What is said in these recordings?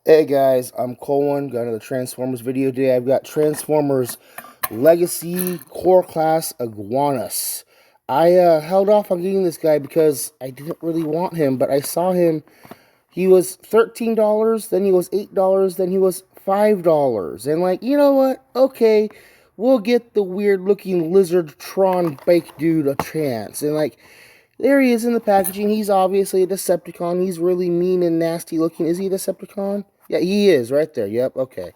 Hey guys, I'm Colin. Got another Transformers video today. I've got Transformers Legacy Core Class Iguanus. I held off on getting this guy because I didn't really want him, but I saw him. He was $13, then he was $8, then he was $5. And like, you know what? Okay, we'll get the weird looking lizard Tron bike dude a chance. And like, there he is in the packaging. He's obviously a Decepticon. He's really mean and nasty looking. Is he a Decepticon? Yeah, he is. Right there. Yep, okay.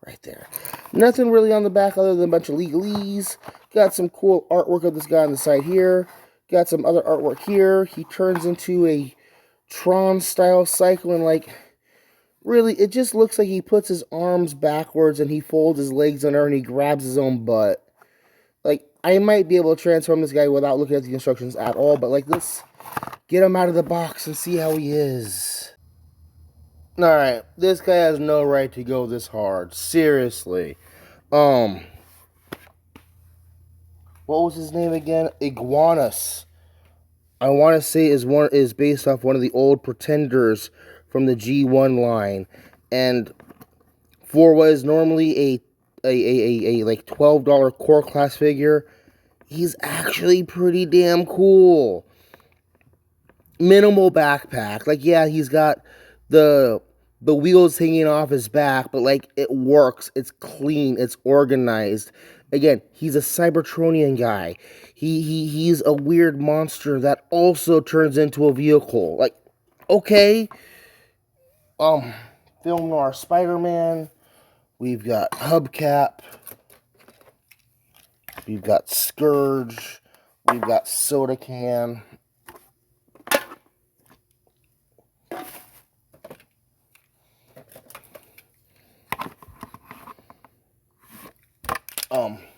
Right there. Nothing really on the back other than a bunch of legalese. Got some cool artwork of this guy on the side here. Got some other artwork here. He turns into a Tron-style cycle, and like, really, it just looks like he puts his arms backwards and he folds his legs under and he grabs his own butt. Like, I might be able to transform this guy without looking at the instructions at all, but like, let's get him out of the box and see how he is. Alright, this guy has no right to go this hard. Seriously. What was his name again? Iguanus. I want to say is based off one of the old Pretenders from the G1 line. And for what is normally a like $12 core class figure, he's actually pretty damn cool. Minimal backpack. Like, yeah, he's got the wheels hanging off his back, but like, it works. It's clean. It's organized. Again, he's a Cybertronian guy. He's a weird monster that also turns into a vehicle. Like, okay. Film noir Spider-Man. We've got Hubcap. We've got Scourge. We've got Soda Can.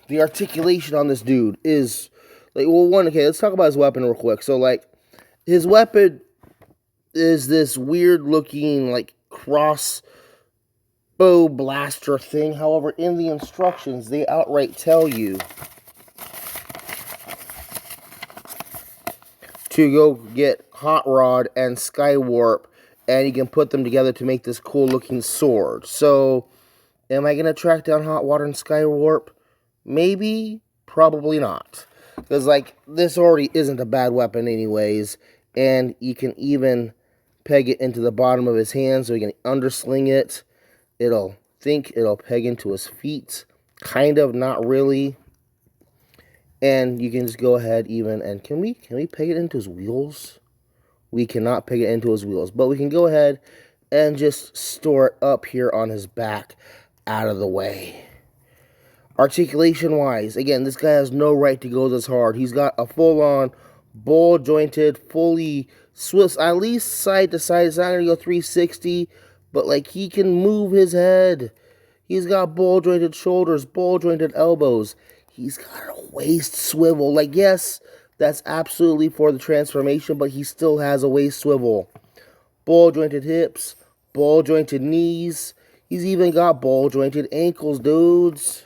The articulation on this dude is, like, well, okay, let's talk about his weapon real quick. So, like, his weapon is this weird-looking, like, crossbow blaster thing. However, in the instructions, they outright tell you to go get Hot Rod and Skywarp, and you can put them together to make this cool-looking sword. So, am I going to track down Hot Water and Skywarp? Maybe, probably not. Because, like, this already isn't a bad weapon anyways. And you can even peg it into the bottom of his hand so you can undersling it. It'll peg into his feet. Kind of, not really. And you can just go ahead even, and can we peg it into his wheels? We cannot peg it into his wheels. But we can go ahead and just store it up here on his back out of the way. Articulation-wise, again, this guy has no right to go this hard. He's got a full-on, ball-jointed, fully Swiss, at least side-to-side. It's not going to go 360, but, like, he can move his head. He's got ball-jointed shoulders, ball-jointed elbows. He's got a waist swivel. Like, yes, that's absolutely for the transformation, but he still has a waist swivel. Ball-jointed hips, ball-jointed knees. He's even got ball-jointed ankles, dudes.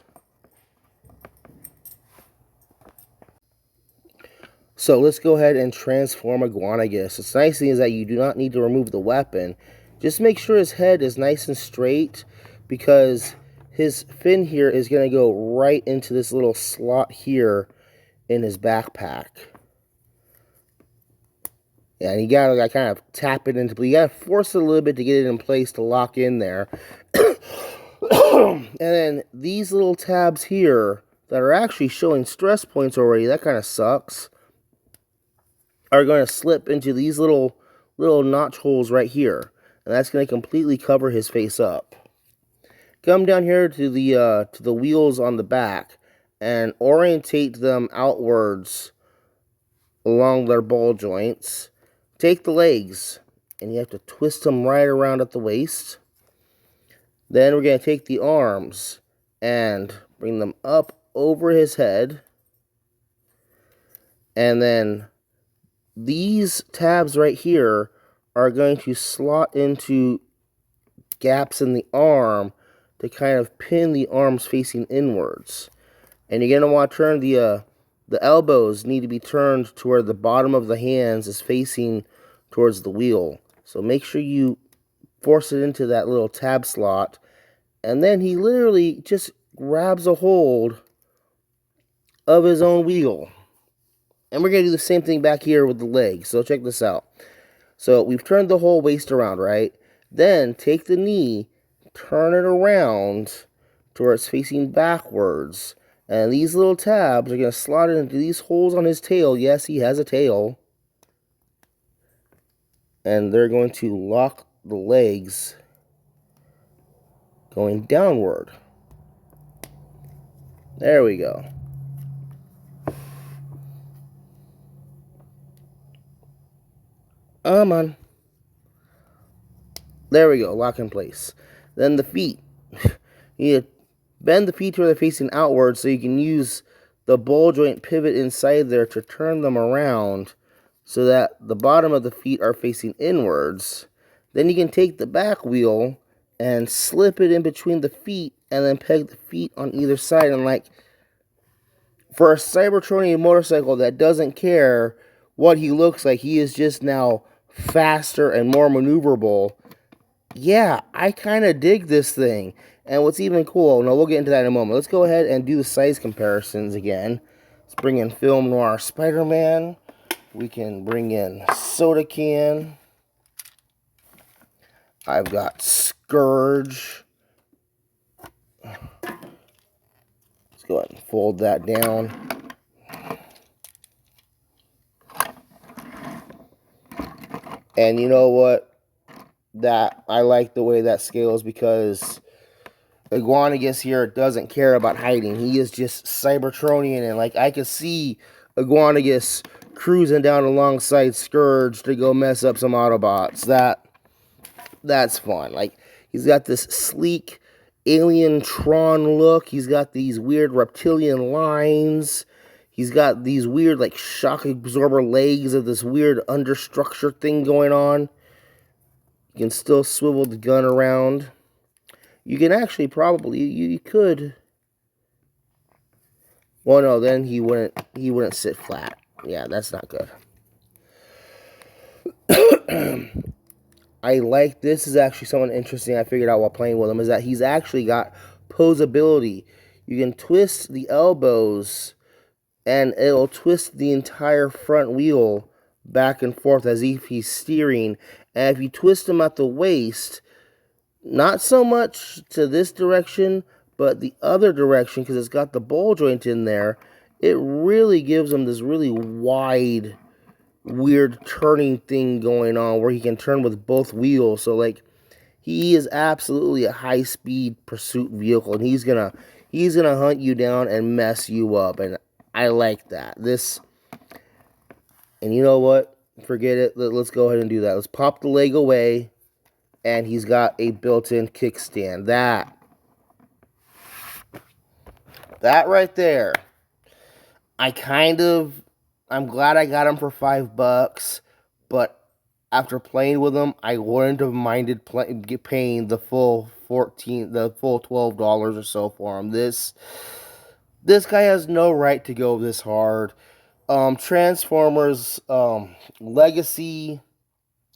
So let's go ahead and transform Iguanus. What's nice thing is that you do not need to remove the weapon. Just make sure his head is nice and straight, because his fin here is going to go right into this little slot here in his backpack. Yeah, and you gotta like, kind of tap it into, you gotta force it a little bit to get it in place to lock in there. And then these little tabs here that are actually showing stress points already, that kind of sucks, are going to slip into these little notch holes right here, and that's going to completely cover his face up. Come down here to the wheels on the back and orientate them outwards along their ball joints. Take the legs and you have to twist them right around at the waist. Then we're going to take the arms and bring them up over his head, and then these tabs right here are going to slot into gaps in the arm to kind of pin the arms facing inwards. And you're going to want to turn the elbows need to be turned to where the bottom of the hands is facing towards the wheel. So make sure you force it into that little tab slot, and then he literally just grabs a hold of his own wheel. And we're going to do the same thing back here with the legs. So check this out. So we've turned the whole waist around, right? Then take the knee, turn it around to where it's facing backwards. And these little tabs are going to slot it into these holes on his tail. Yes, he has a tail. And they're going to lock the legs going downward. There we go. On. There we go, lock in place. Then the feet. You bend the feet to where they're facing outward so you can use the ball joint pivot inside there to turn them around so that the bottom of the feet are facing inwards. Then you can take the back wheel and slip it in between the feet and then peg the feet on either side. And like, for a Cybertronian motorcycle that doesn't care what he looks like, he is just now faster and more maneuverable. Yeah, I kind of dig this thing. And what's even cool, now we'll get into that in a moment. Let's go ahead and do the size comparisons again. Let's bring in Film Noir Spider-Man. We can bring in Soda Can. I've got Scourge. Let's go ahead and fold that down. And you know what? I like the way that scales because Iguanus here doesn't care about hiding. He is just Cybertronian, and like I can see Iguanus cruising down alongside Scourge to go mess up some Autobots. That's fun. Like, he's got this sleek alien Tron look. He's got these weird reptilian lines. He's got these weird like shock absorber legs of this weird understructure thing going on. You can still swivel the gun around. You can actually probably, you could. Well, no, then he wouldn't sit flat. Yeah, that's not good. I like, this is actually something interesting I figured out while playing with him, is that he's actually got posability. You can twist the elbows, and it'll twist the entire front wheel back and forth as if he's steering. And if you twist him at the waist, not so much to this direction, but the other direction, because it's got the ball joint in there, it really gives him this really wide, weird turning thing going on where he can turn with both wheels. So like, he is absolutely a high-speed pursuit vehicle, and he's gonna hunt you down and mess you up, and I like that. And you know what? Forget it. Let's go ahead and do that. Let's pop the leg away, and he's got a built-in kickstand. That right there. I'm glad I got him for $5, but after playing with him, I wouldn't have minded paying the full $12 or so for him. This guy has no right to go this hard. Transformers Legacy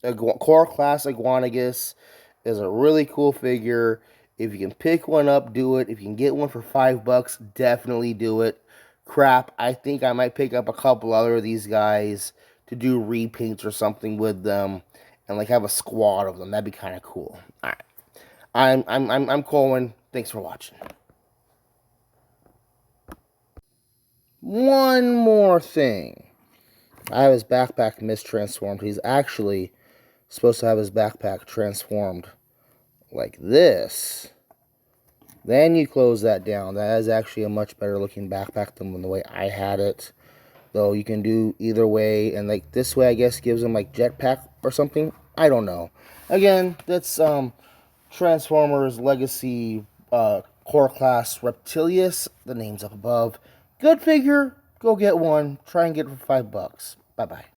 Core Class Iguanus is a really cool figure. If you can pick one up, do it. If you can get one for $5, definitely do it. Crap, I think I might pick up a couple other of these guys to do repaints or something with them, and like have a squad of them. That'd be kind of cool. All right, I'm Colin. Thanks for watching. One more thing. I have his backpack mistransformed. He's actually supposed to have his backpack transformed like this. Then you close that down. That is actually a much better looking backpack than the way I had it. Though you can do either way. And like this way, I guess, gives him like jetpack or something. I don't know. Again, that's Transformers Legacy Core Class Reptilius. The name's up above. Good figure. Go get one. Try and get it for $5. Bye-bye.